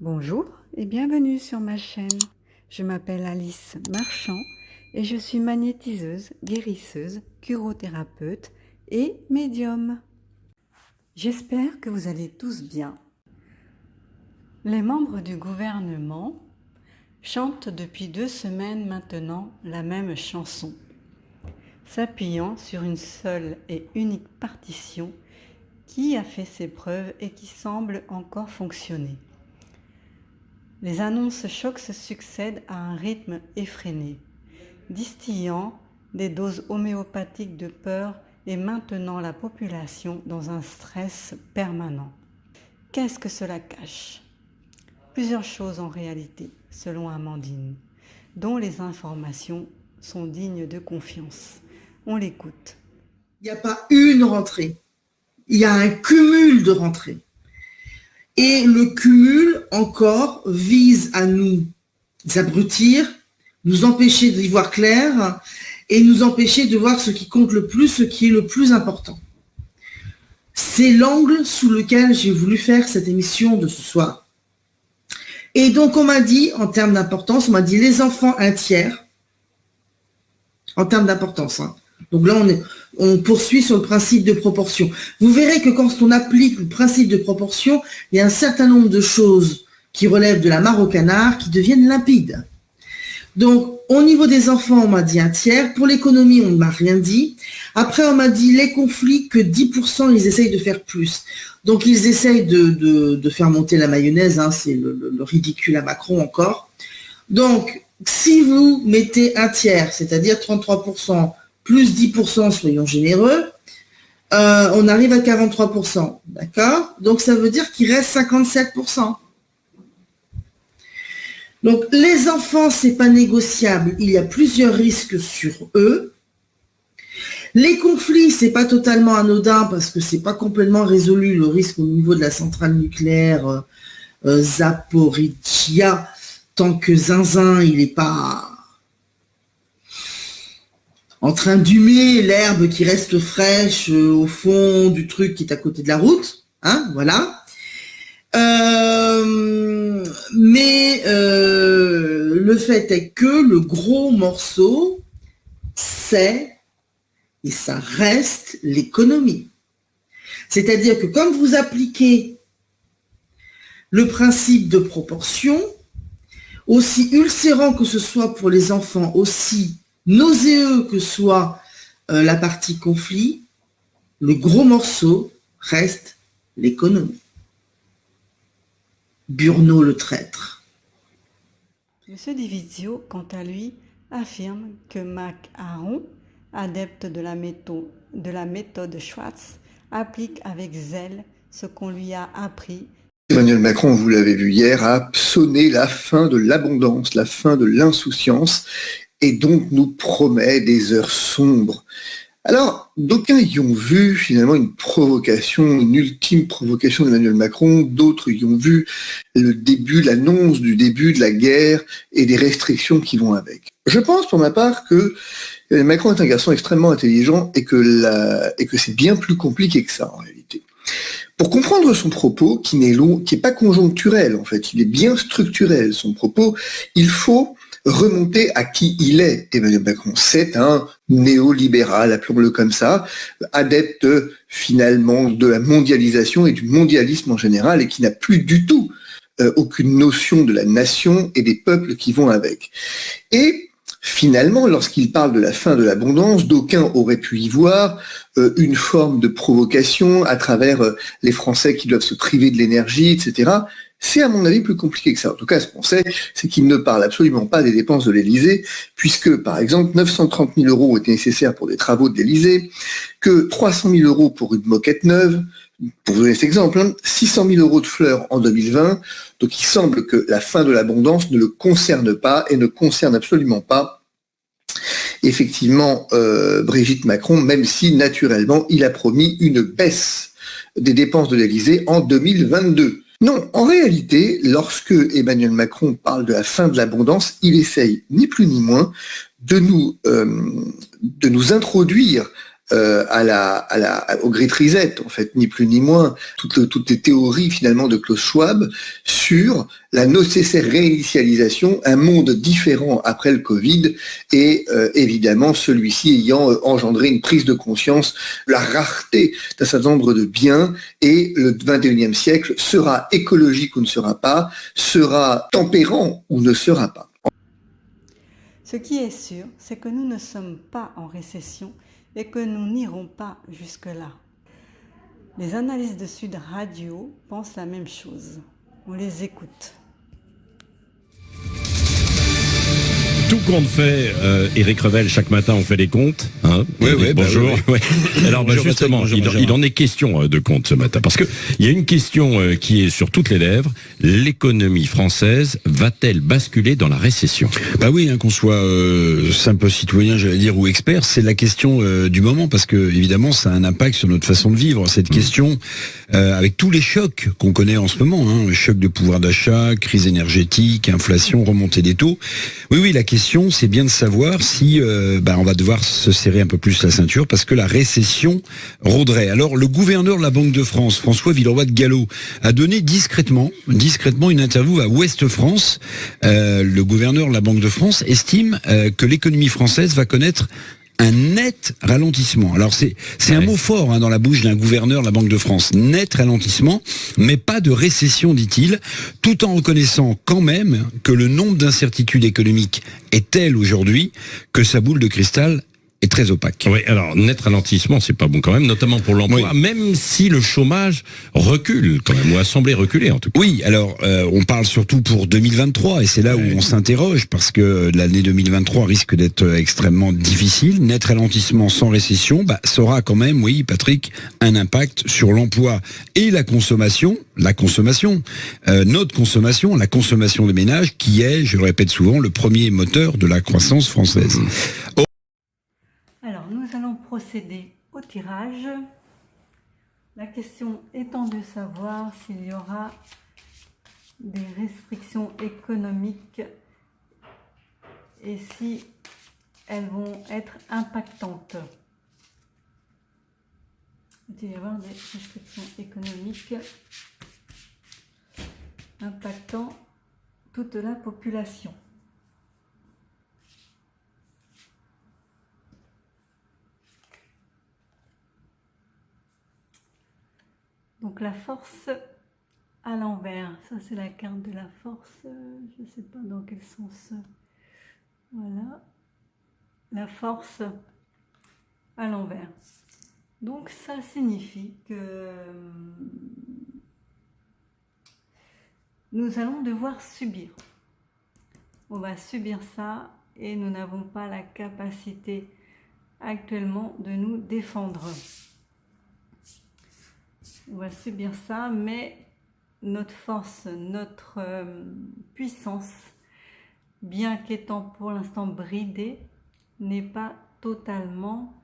Bonjour et bienvenue sur ma chaîne. Je m'appelle Alice Marchand et je suis magnétiseuse, guérisseuse, curothérapeute et médium. J'espère que vous allez tous bien. Les membres du gouvernement chantent depuis 2 semaines maintenant la même chanson, s'appuyant sur une seule et unique partition qui a fait ses preuves et qui semble encore fonctionner. Les annonces chocs se succèdent à un rythme effréné, distillant des doses homéopathiques de peur et maintenant la population dans un stress permanent. Qu'est-ce que cela cache? Plusieurs choses en réalité, selon Amandine, dont les informations sont dignes de confiance. On l'écoute. Il n'y a pas une rentrée, il y a un cumul de rentrées. Et le cumul, encore, vise à nous abrutir, nous empêcher d'y voir clair et nous empêcher de voir ce qui compte le plus, ce qui est le plus important. C'est l'angle sous lequel j'ai voulu faire cette émission de ce soir. Et donc, on m'a dit, en termes d'importance, on m'a dit les enfants un tiers, en termes d'importance. Donc là, on poursuit sur le principe de proportion. Vous verrez que quand on applique le principe de proportion, il y a un certain nombre de choses qui relèvent de la mare au canard qui deviennent limpides. Donc, au niveau des enfants, on m'a dit un tiers. Pour l'économie, on ne m'a rien dit. Après, on m'a dit les conflits, que 10%, ils essayent de faire plus. Donc, ils essayent de faire monter la mayonnaise. C'est le ridicule à Macron encore. Donc, si vous mettez un tiers, c'est-à-dire 33%, plus 10%, soyons généreux, on arrive à 43%, d'accord? Donc, ça veut dire qu'il reste 57%. Donc, les enfants, c'est pas négociable. Il y a plusieurs risques sur eux. Les conflits, c'est pas totalement anodin parce que c'est pas complètement résolu le risque au niveau de la centrale nucléaire Zaporizhia, tant que Zinzin, il n'est pas en train d'humer l'herbe qui reste fraîche au fond du truc qui est à côté de la route, voilà. Mais le fait est que le gros morceau, c'est, et ça reste, l'économie. C'est-à-dire que quand vous appliquez le principe de proportion, aussi ulcérant que ce soit pour les enfants, aussi nauséeux que soit la partie conflit, le gros morceau reste l'économie. Burno le traître. Monsieur Divizio, quant à lui, affirme que Mac Aaron, adepte de la méthode Schwartz, applique avec zèle ce qu'on lui a appris. Emmanuel Macron, vous l'avez vu hier, a sonné la fin de l'abondance, la fin de l'insouciance, et donc nous promet des heures sombres. Alors, d'aucuns y ont vu finalement une provocation, une ultime provocation d'Emmanuel Macron, d'autres y ont vu l'annonce du début de la guerre et des restrictions qui vont avec. Je pense pour ma part que Macron est un garçon extrêmement intelligent et que c'est bien plus compliqué que ça en réalité. Pour comprendre son propos, qui n'est pas conjoncturel en fait, il est bien structurel son propos, il faut remonter à qui il est, Emmanuel Macron. C'est un néolibéral, appelons-le comme ça, adepte finalement de la mondialisation et du mondialisme en général, et qui n'a plus du tout aucune notion de la nation et des peuples qui vont avec. Et finalement, lorsqu'il parle de la fin de l'abondance, d'aucuns auraient pu y voir une forme de provocation à travers les Français qui doivent se priver de l'énergie, etc. C'est à mon avis plus compliqué que ça. En tout cas, ce qu'on sait, c'est qu'il ne parle absolument pas des dépenses de l'Élysée, puisque, par exemple, 930 000 € étaient nécessaires pour des travaux de l'Élysée, que 300 000 € pour une moquette neuve, pour vous donner cet exemple, 600 000 € de fleurs en 2020. Donc il semble que la fin de l'abondance ne le concerne pas et ne concerne absolument pas effectivement Brigitte Macron, même si naturellement il a promis une baisse des dépenses de l'Élysée en 2022. Non, en réalité, lorsque Emmanuel Macron parle de la fin de l'abondance, il essaye ni plus ni moins de nous introduire au Great Reset, en fait, ni plus ni moins. Toutes les théories, finalement, de Klaus Schwab sur la nécessaire réinitialisation, un monde différent après le Covid, et évidemment, celui-ci ayant engendré une prise de conscience, la rareté d'un certain nombre de biens, et le 21e siècle sera écologique ou ne sera pas, sera tempérant ou ne sera pas. Ce qui est sûr, c'est que nous ne sommes pas en récession et que nous n'irons pas jusque-là. Les analystes de Sud Radio pensent la même chose. On les écoute. Tout compte fait, Éric Revel, chaque matin on fait des comptes. Hein, oui, bonjour. Bah, oui. Alors bonjour, justement, il en est question de comptes ce matin. Parce qu'il y a une question qui est sur toutes les lèvres. L'économie française va-t-elle basculer dans la récession? Bah oui, qu'on soit simple citoyen, j'allais dire, ou expert, c'est la question du moment, parce que évidemment ça a un impact sur notre façon de vivre. Cette question, avec tous les chocs qu'on connaît en ce moment, choc de pouvoir d'achat, crise énergétique, inflation, remontée des taux. Oui, la question c'est bien de savoir si on va devoir se serrer un peu plus la ceinture parce que la récession rôderait. Alors le gouverneur de la Banque de France, François Villeroy de Galhau, a donné discrètement une interview à Ouest France. Le gouverneur de la Banque de France estime que l'économie française va connaître un net ralentissement. Alors c'est un mot fort dans la bouche d'un gouverneur de la Banque de France. Net ralentissement, mais pas de récession, dit-il, tout en reconnaissant quand même que le nombre d'incertitudes économiques est tel aujourd'hui que sa boule de cristal est très opaque. Oui, alors net ralentissement, c'est pas bon quand même, notamment pour l'emploi, même si le chômage recule quand même, ou a semblé reculer en tout cas. Oui, alors on parle surtout pour 2023, et c'est là où on s'interroge, parce que l'année 2023 risque d'être extrêmement difficile. Net ralentissement sans récession, ça aura quand même, oui Patrick, un impact sur l'emploi et la consommation, notre consommation, la consommation des ménages, qui est, je le répète souvent, le premier moteur de la croissance française. Alors, nous allons procéder au tirage. La question étant de savoir s'il y aura des restrictions économiques et si elles vont être impactantes. Il va y avoir des restrictions économiques impactant toute la population. Donc la force à l'envers, ça c'est la carte de la force, je ne sais pas dans quel sens, voilà, la force à l'envers. Donc ça signifie que nous allons devoir subir. On va subir ça et nous n'avons pas la capacité actuellement de nous défendre. On va subir ça, mais notre force, notre puissance, bien qu'étant pour l'instant bridée, n'est pas totalement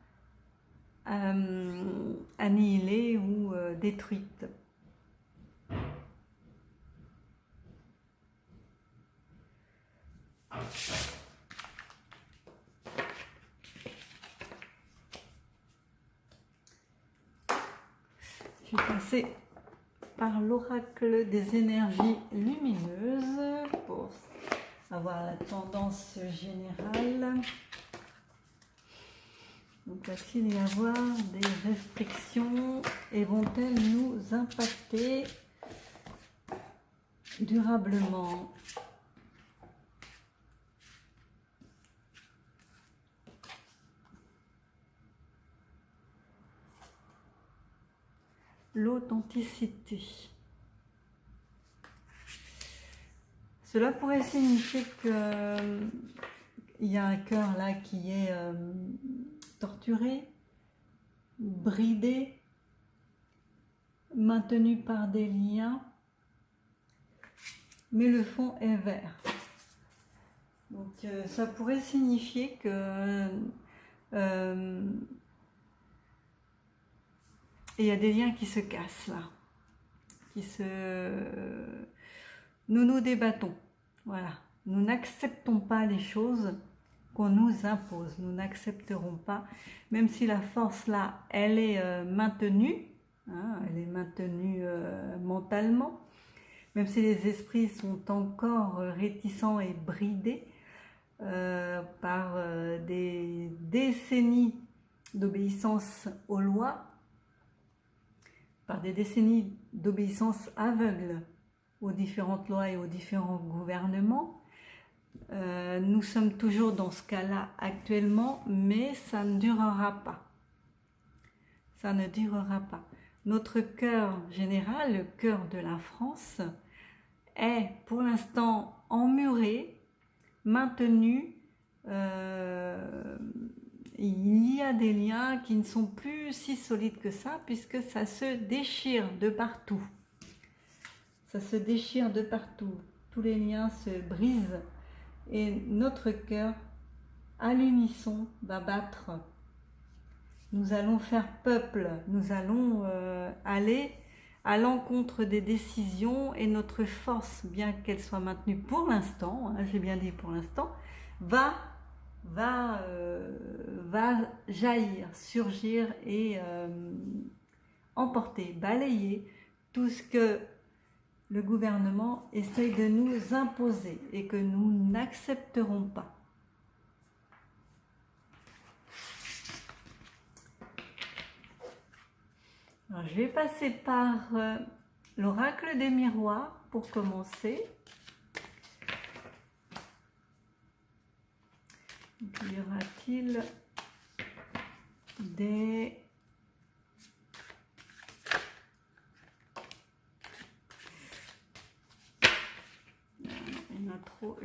annihilée ou détruite. Je vais passer par l'oracle des énergies lumineuses pour avoir la tendance générale. Donc, va-t-il y avoir des restrictions et vont-elles nous impacter durablement ? L'authenticité. Cela pourrait signifier qu'il y a un cœur là qui est torturé, bridé, maintenu par des liens, mais le fond est vert. Donc ça pourrait signifier que il y a des liens qui se cassent là, nous nous débattons, voilà, nous n'acceptons pas les choses qu'on nous impose. Nous n'accepterons pas, même si la force là, elle est maintenue, hein, elle est maintenue mentalement, même si les esprits sont encore réticents et bridés par des décennies d'obéissance aux lois, par des décennies d'obéissance aveugle aux différentes lois et aux différents gouvernements. Nous sommes toujours dans ce cas-là actuellement, mais ça ne durera pas. Ça ne durera pas. Notre cœur général, le cœur de la France, est pour l'instant emmuré, maintenu. Il y a des liens qui ne sont plus si solides que ça, puisque ça se déchire de partout. Ça se déchire de partout. Tous les liens se brisent. Et notre cœur, à l'unisson, va battre. Nous allons faire peuple, nous allons aller à l'encontre des décisions, et notre force, bien qu'elle soit maintenue pour l'instant, hein, j'ai bien dit pour l'instant, va jaillir, surgir et emporter, balayer tout ce que le gouvernement essaye de nous imposer et que nous n'accepterons pas. Alors, je vais passer par l'oracle des miroirs pour commencer. Y aura-t-il des... Il y en a trop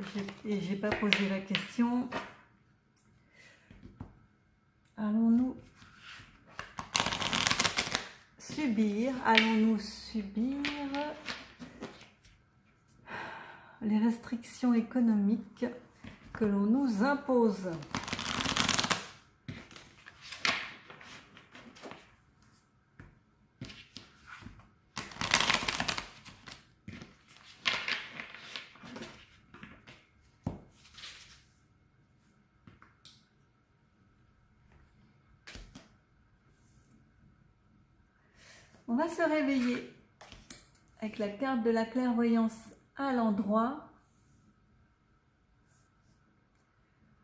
et j'ai pas posé la question. Allons-nous subir les restrictions économiques que l'on nous impose? On va se réveiller avec la carte de la clairvoyance à l'endroit.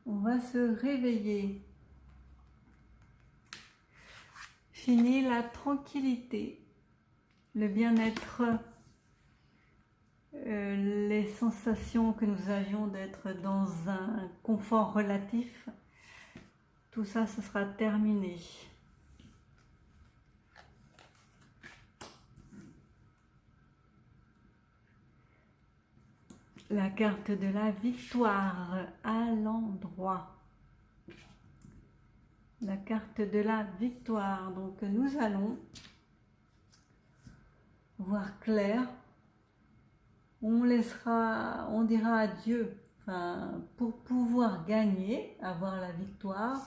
On va se réveiller. Fini la tranquillité, le bien-être, les sensations que nous avions d'être dans un confort relatif. Tout ça, ce sera terminé. La carte de la victoire à l'endroit. La carte de la victoire. Donc nous allons voir clair. On dira adieu. Enfin, pour pouvoir gagner, avoir la victoire,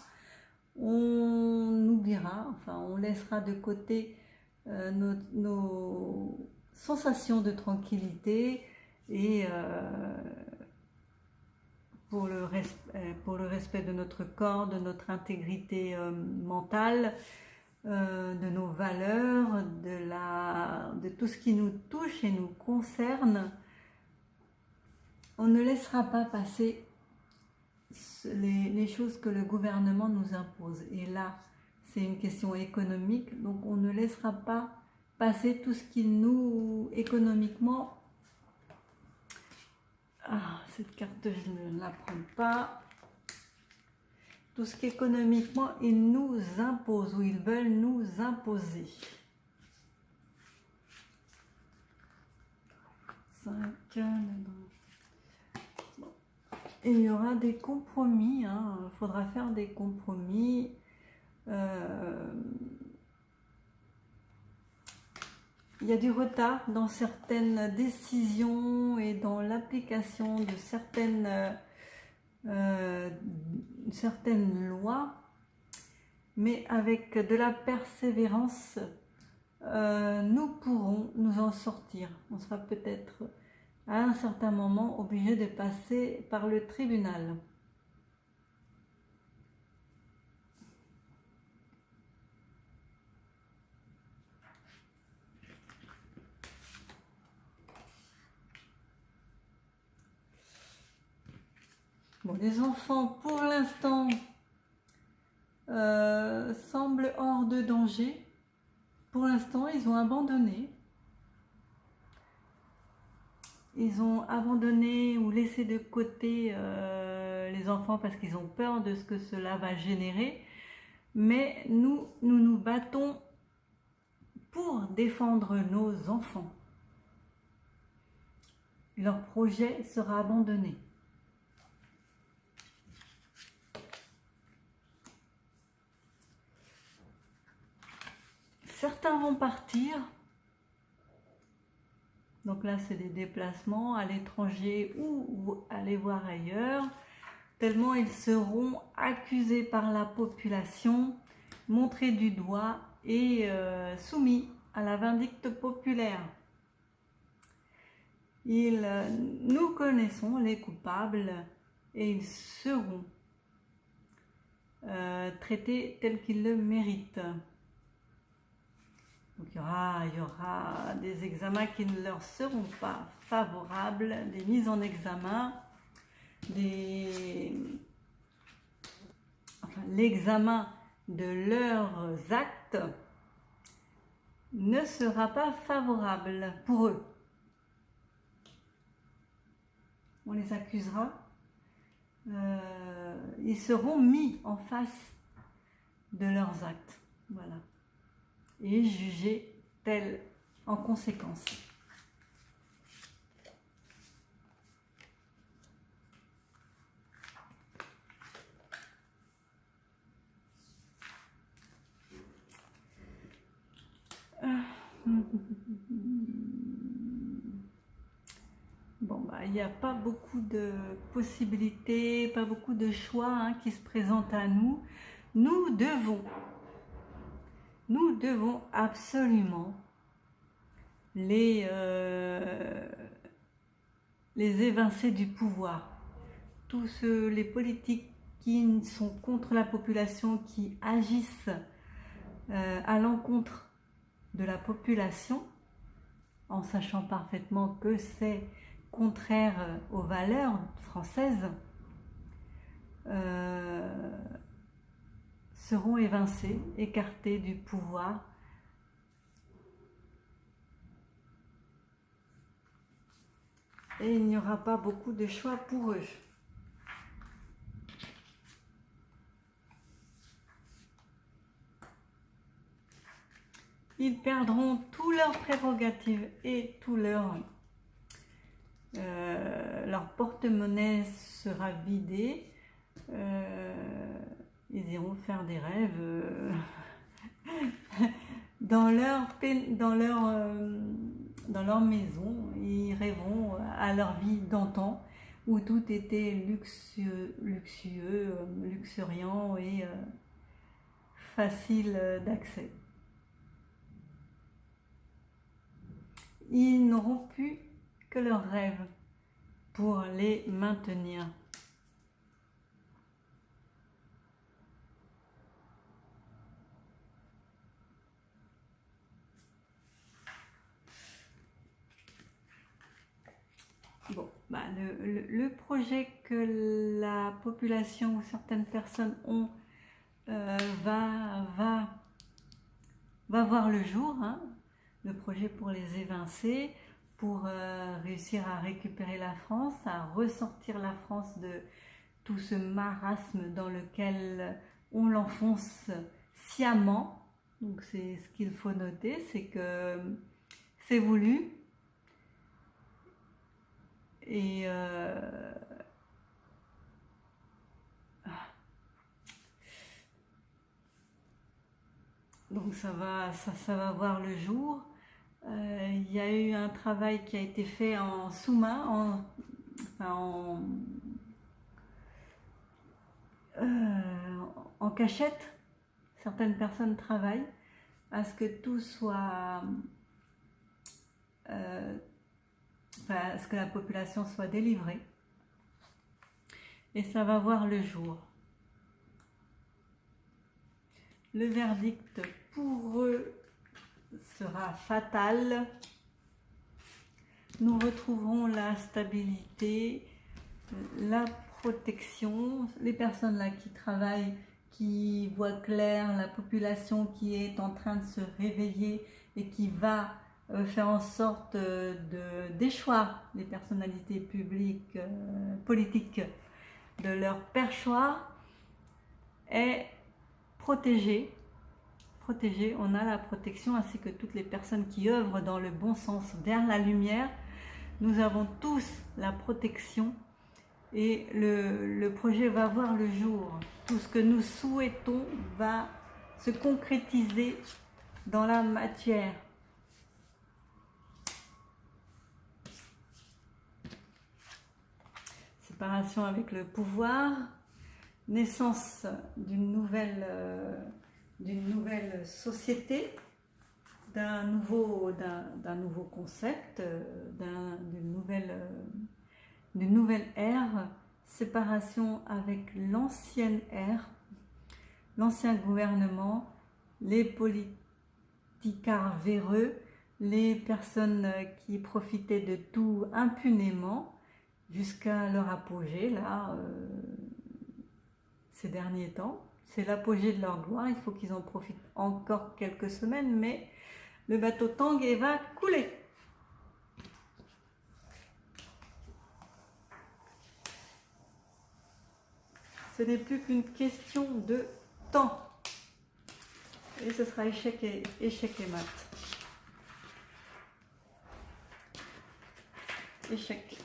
on oubliera, enfin on laissera de côté nos sensations de tranquillité. Et pour le respect de notre corps, de notre intégrité mentale, de nos valeurs, de tout ce qui nous touche et nous concerne, on ne laissera pas passer les choses que le gouvernement nous impose. Et là, c'est une question économique, donc on ne laissera pas passer tout ce qui nous, économiquement, cette carte, je ne la prends pas. Tout ce qu'économiquement, ils nous imposent ou ils veulent nous imposer. 5. Bon. Et il y aura des compromis. Il faudra faire des compromis. Il y a du retard dans certaines décisions et dans l'application de certaines lois, mais avec de la persévérance, nous pourrons nous en sortir. On sera peut-être à un certain moment obligé de passer par le tribunal. Bon, les enfants, pour l'instant, semblent hors de danger. Pour l'instant, ils ont abandonné. Ils ont abandonné ou laissé de côté les enfants parce qu'ils ont peur de ce que cela va générer. Mais nous battons pour défendre nos enfants. Leur projet sera abandonné. Certains vont partir. Donc là, c'est des déplacements à l'étranger ou aller voir ailleurs, tellement ils seront accusés par la population, montrés du doigt et soumis à la vindicte populaire. Nous connaissons les coupables et ils seront traités tels qu'ils le méritent. Donc il y aura des examens qui ne leur seront pas favorables, des mises en examen, l'examen de leurs actes ne sera pas favorable pour eux. On les accusera, ils seront mis en face de leurs actes, voilà, et jugés tels en conséquence. Bon, il n'y a pas beaucoup de possibilités, pas beaucoup de choix qui se présentent à nous. Nous devons absolument les évincer du pouvoir. Tous les politiques qui sont contre la population, qui agissent à l'encontre de la population, en sachant parfaitement que c'est contraire aux valeurs françaises, seront évincés, écartés du pouvoir. Et il n'y aura pas beaucoup de choix pour eux. Ils perdront tous leurs prérogatives et tout leur porte-monnaie sera vidé. Ils iront faire des rêves dans leur maison. Ils rêveront à leur vie d'antan où tout était luxuriant et facile d'accès. Ils n'auront plus que leurs rêves pour les maintenir. Bon, le projet que la population ou certaines personnes ont va voir le jour, le projet pour les évincer, pour réussir à récupérer la France, à ressortir la France de tout ce marasme dans lequel on l'enfonce sciemment. Donc c'est ce qu'il faut noter, c'est que c'est voulu. Et donc ça va voir le jour. Il y a eu un travail qui a été fait en sous-main, en cachette. Certaines personnes travaillent à ce que tout soit... à ce que la population soit délivrée. Et ça va voir le jour. Le verdict pour eux sera fatal. Nous retrouverons la stabilité, la protection, les personnes là qui travaillent, qui voient clair, la population qui est en train de se réveiller et qui va faire en sorte d'échoir les personnalités publiques, politiques de leur perchoir, est protégée. On a la protection, ainsi que toutes les personnes qui œuvrent dans le bon sens vers la lumière. Nous avons tous la protection et le projet va voir le jour. Tout ce que nous souhaitons va se concrétiser dans la matière. Séparation avec le pouvoir, naissance d'une nouvelle société, d'un nouveau concept, d'une nouvelle ère, séparation avec l'ancienne ère, l'ancien gouvernement, les politicards véreux, les personnes qui profitaient de tout impunément jusqu'à leur apogée, là, ces derniers temps. C'est l'apogée de leur gloire, il faut qu'ils en profitent encore quelques semaines, mais le bateau Tanguay va couler. Ce n'est plus qu'une question de temps. Et ce sera échec et mat. Échec.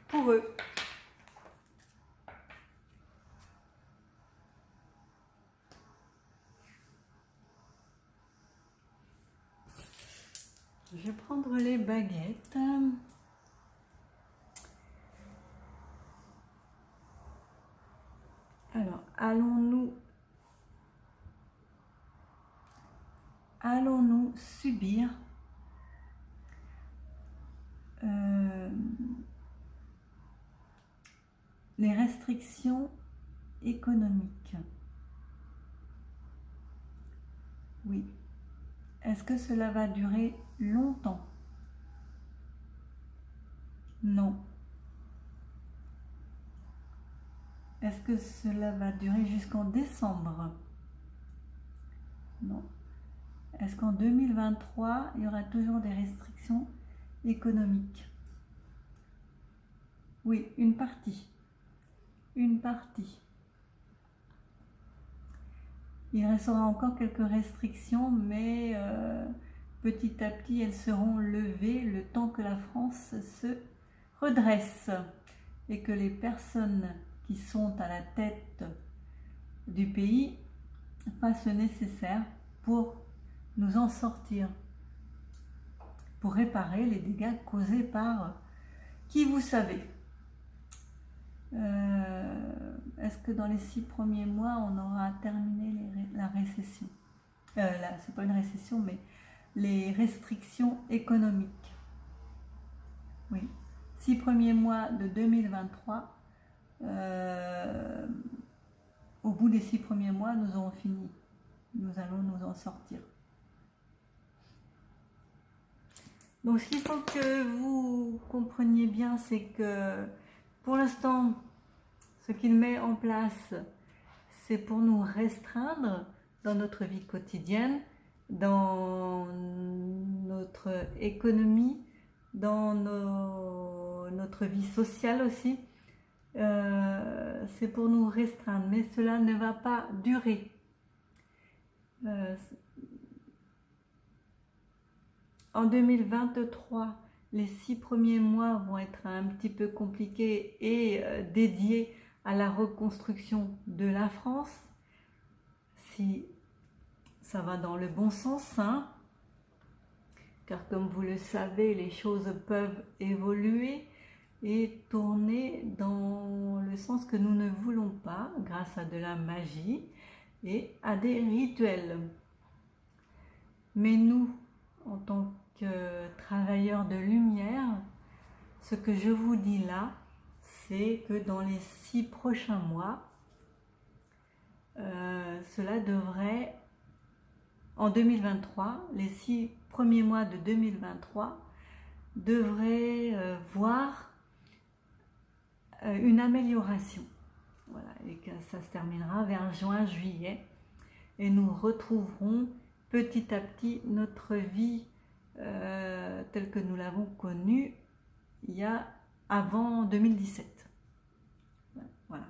Pour eux. Je vais prendre les baguettes. Alors, allons-nous subir les restrictions économiques? Oui. Est-ce que cela va durer longtemps? Non. Est-ce que cela va durer jusqu'en décembre? Non. Est-ce qu'en 2023, il y aura toujours des restrictions économiques? Oui, une partie. Une partie. Il restera encore quelques restrictions, mais petit à petit, elles seront levées le temps que la France se redresse et que les personnes qui sont à la tête du pays fassent le nécessaire pour nous en sortir, pour réparer les dégâts causés par qui vous savez. Est-ce que dans les 6 premiers mois, on aura terminé la récession? C'est pas une récession, mais les restrictions économiques. Oui. 6 premiers mois de 2023. Au bout des 6 premiers mois, nous aurons fini. Nous allons nous en sortir. Donc, ce qu'il faut que vous compreniez bien, c'est que pour l'instant, ce qu'il met en place, c'est pour nous restreindre dans notre vie quotidienne, dans notre économie, dans notre vie sociale aussi. C'est pour nous restreindre, mais cela ne va pas durer. En 2023, les 6 premiers mois vont être un petit peu compliqués et dédiés à la reconstruction de la France, si ça va dans le bon sens, hein, car comme vous le savez, les choses peuvent évoluer et tourner dans le sens que nous ne voulons pas, grâce à de la magie et à des rituels. Mais nous, en tant que travailleurs de lumière, ce que je vous dis là, c'est que dans les 6 prochains mois, cela devrait, en 2023, les 6 premiers mois de 2023 devraient voir une amélioration. Voilà, et que ça se terminera vers juin-juillet. Et nous retrouverons petit à petit notre vie telle que nous l'avons connue avant 2017. Voilà,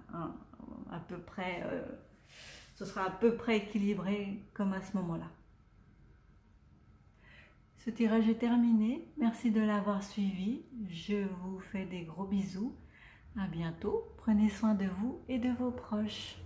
à peu près, ce sera à peu près équilibré comme à ce moment-là. Ce tirage est terminé. Merci de l'avoir suivi. Je vous fais des gros bisous. À bientôt. Prenez soin de vous et de vos proches.